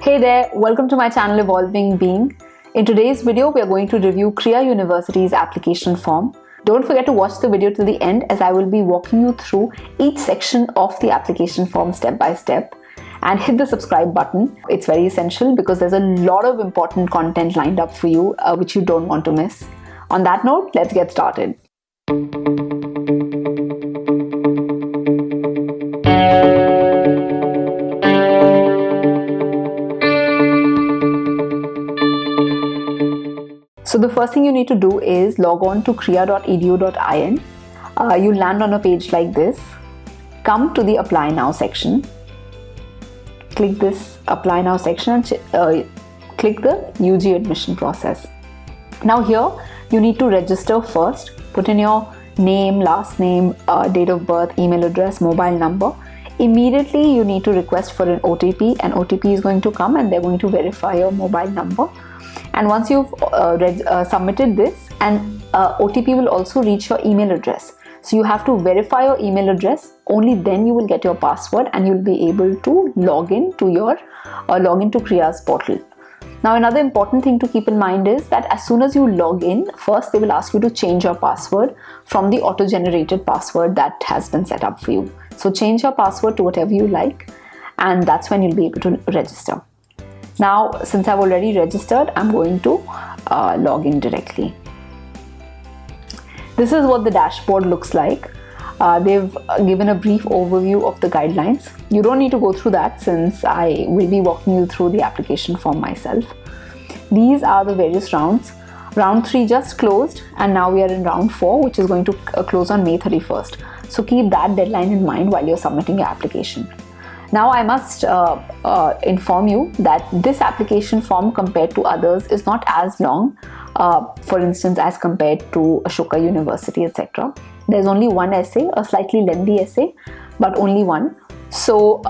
Hey there, welcome to my channel Evolving Being. In today's video, we are going to review Kriya University's application form. Don't forget to watch the video till the end as I will be walking you through each section of the application form step by step. And hit the subscribe button. It's very essential because there's a lot of important content lined up for you which you don't want to miss. On that note, let's get started. So the first thing you need to do is log on to kriya.edu.in. You'll land on a page like this. Come to the Apply Now section. Click this Apply Now section and click the UG admission process. Now here you need to register first. Put in your name, last name, date of birth, email address, mobile number. Immediately you need to request for an OTP. An OTP is going to come and they're going to verify your mobile number. And once you've submitted this, an OTP will also reach your email address. So you have to verify your email address. Only then you will get your password and you'll be able to log in to Kriya's portal. Now another important thing to keep in mind is that as soon as you log in, first they will ask you to change your password from the auto-generated password that has been set up for you. So change your password to whatever you like, and that's when you'll be able to register. Now, since I've already registered, I'm going to log in directly. This is what the dashboard looks like. They've given a brief overview of the guidelines. You don't need to go through that since I will be walking you through the application form myself. These are the various rounds. Round 3 just closed and now we are in round 4, which is going to close on May 31st. So keep that deadline in mind while you're submitting your application. Now I must inform you that this application form compared to others is not as long, for instance as compared to Ashoka University, etc. There's only one essay, a slightly lengthy essay, but only one. So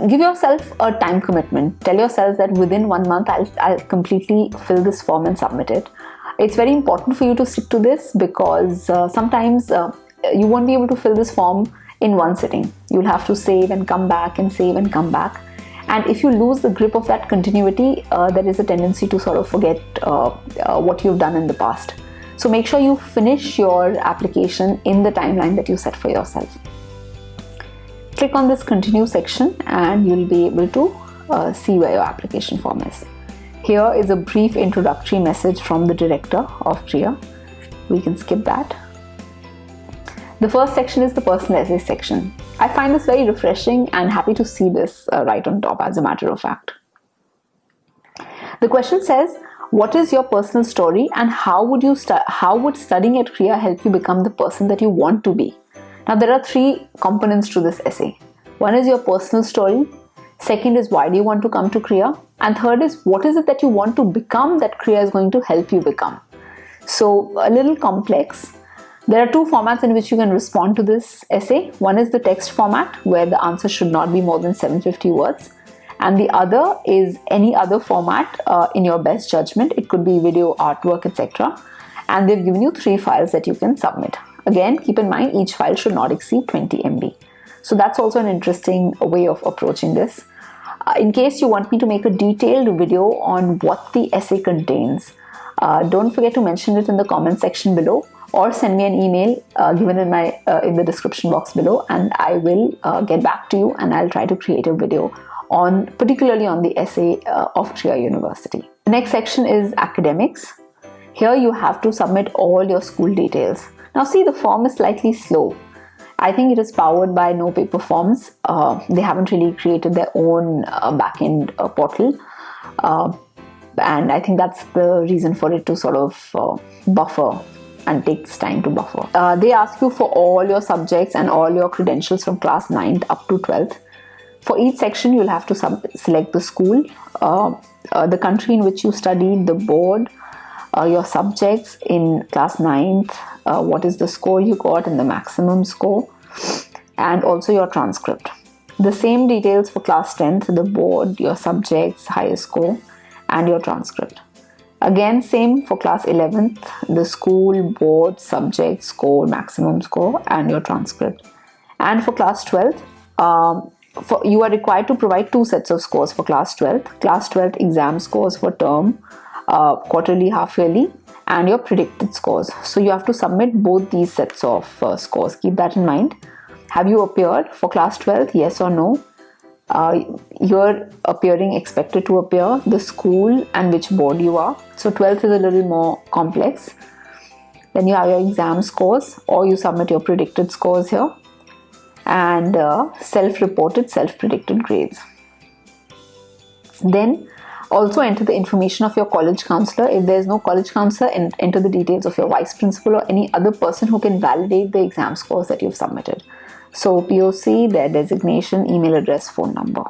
give yourself a time commitment. Tell yourself that within 1 month I'll completely fill this form and submit it. It's very important for you to stick to this because sometimes you won't be able to fill this form in one sitting. You'll have to save and come back and save and come back. And if you lose the grip of that continuity, there is a tendency to sort of forget what you've done in the past. So make sure you finish your application in the timeline that you set for yourself. Click on this continue section and you'll be able to see where your application form is. Here is a brief introductory message from the director of Kriya. We can skip that. The first section is the personal essay section. I find this very refreshing and happy to see this right on top as a matter of fact. The question says, what is your personal story and how would studying at Kriya help you become the person that you want to be? Now there are 3 components to this essay. One is your personal story. Second is why do you want to come to Kriya? And third is what is it that you want to become that Kriya is going to help you become? So a little complex. There are 2 formats in which you can respond to this essay. One is the text format where the answer should not be more than 750 words. And the other is any other format in your best judgment. It could be video, artwork, etc. And they've given you 3 files that you can submit. Again, keep in mind each file should not exceed 20 MB. So that's also an interesting way of approaching this. In case you want me to make a detailed video on what the essay contains, don't forget to mention it in the comment section below. Or send me an email given in the description box below, and I will get back to you and I'll try to create a video particularly on the essay of Kriya University. The next section is academics. Here you have to submit all your school details. Now see, the form is slightly slow. I think it is powered by No Paper Forms. They haven't really created their own backend portal. And I think that's the reason for it to sort of buffer and takes time to buffer. They ask you for all your subjects and all your credentials from class 9th up to 12th. For each section, you'll have to select the school, the country in which you studied, the board, your subjects in class 9th, what is the score you got and the maximum score, and also your transcript. The same details for class 10th, the board, your subjects, highest score, and your transcript. Again, same for class 11th, the school, board, subject, score, maximum score, and your transcript. And for class 12th, you are required to provide 2 sets of scores for class 12th. Class 12th exam scores for term, quarterly, half yearly, and your predicted scores. So you have to submit both these sets of scores. Keep that in mind. Have you appeared for class 12th? Yes or no? You're appearing, expected to appear, the school and which board you are. So 12th is a little more complex. Then you have your exam scores, or you submit your predicted scores here, and self-reported, self-predicted grades. Then also enter the information of your college counselor. If there is no college counselor, enter the details of your vice principal or any other person who can validate the exam scores that you've submitted. So POC, their designation, email address, phone number.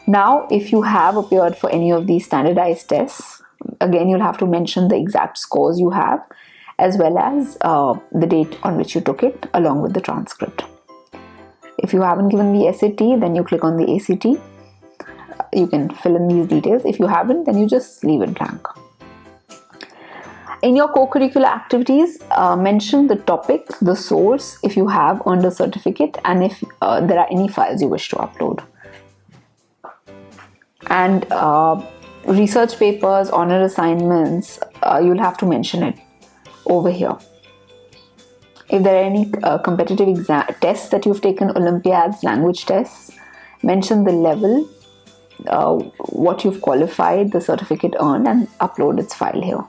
Now, if you have appeared for any of these standardized tests, again, you'll have to mention the exact scores you have, as well as the date on which you took it, along with the transcript. If you haven't given the SAT, then you click on the ACT. You can fill in these details. If you haven't, then you just leave it blank. In your co-curricular activities, mention the topic, the source, if you have earned a certificate, and if there are any files you wish to upload. And research papers, honor assignments, you'll have to mention it over here. If there are any competitive exam tests that you've taken, Olympiads, language tests, mention the level, what you've qualified, the certificate earned, and upload its file here.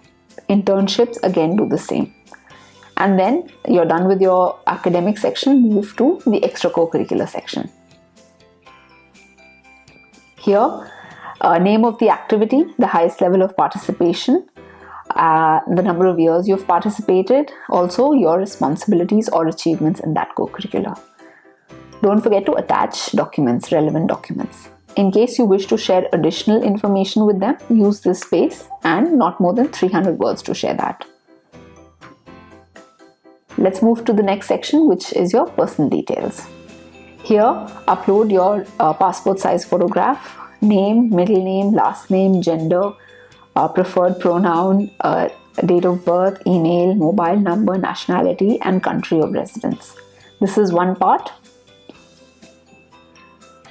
Internships, again, do the same. And then you're done with your academic section, move to the extracurricular section. Here, name of the activity, the highest level of participation, the number of years you've participated, also your responsibilities or achievements in that co-curricular. Don't forget to attach documents, relevant documents. In case you wish to share additional information with them, use this space and not more than 300 words to share that. Let's move to the next section, which is your personal details. Here, upload your passport size photograph, name, middle name, last name, gender, preferred pronoun, date of birth, email, mobile number, nationality, and country of residence. This is one part.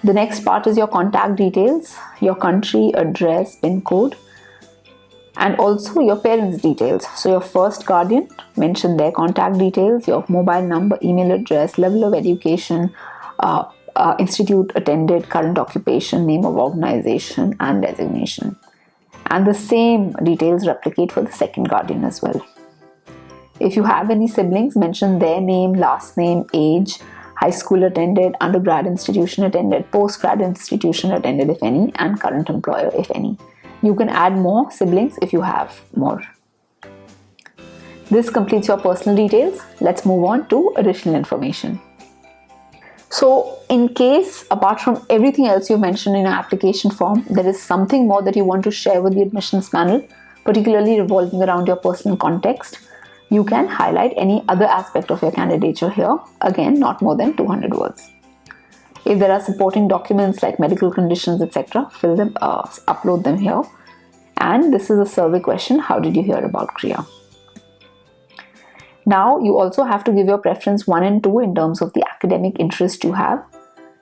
The next part is your contact details, your country, address, PIN code, and also your parents' details. So your first guardian, mention their contact details, your mobile number, email address, level of education, institute attended, current occupation, name of organization, and designation. And the same details replicate for the second guardian as well. If you have any siblings, mention their name, last name, age, high school attended, undergrad institution attended, postgrad institution attended if any, and current employer if any. You can add more siblings if you have more. This completes your personal details. Let's move on to additional information. So in case, apart from everything else you mentioned in your application form, there is something more that you want to share with the admissions panel, particularly revolving around your personal context, you can highlight any other aspect of your candidature here, again not more than 200 words. If there are supporting documents like medical conditions, etc., fill them, upload them here. And this is a survey question, how did you hear about CREA? Now you also have to give your preference 1 and 2 in terms of the academic interest you have.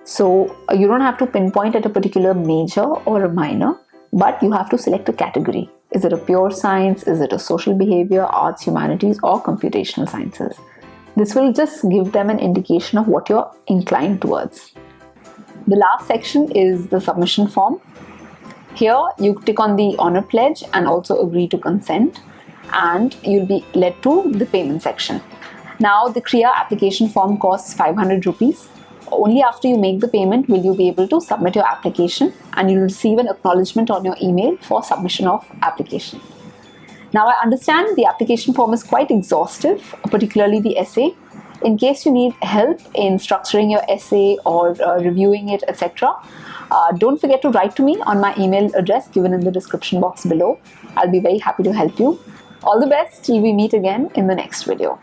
So you don't have to pinpoint at a particular major or a minor, but you have to select a category. Is it a pure science? Is it a social behavior, arts, humanities, or computational sciences? This will just give them an indication of what you're inclined towards. The last section is the submission form. Here you tick on the honor pledge and also agree to consent, and you'll be led to the payment section. Now the CREA application form costs 500 rupees. Only after you make the payment will you be able to submit your application, and you'll receive an acknowledgement on your email for submission of application. Now I understand the application form is quite exhaustive, particularly the essay. In case you need help in structuring your essay or reviewing it, etc., don't forget to write to me on my email address given in the description box below. I'll be very happy to help you. All the best till we meet again in the next video.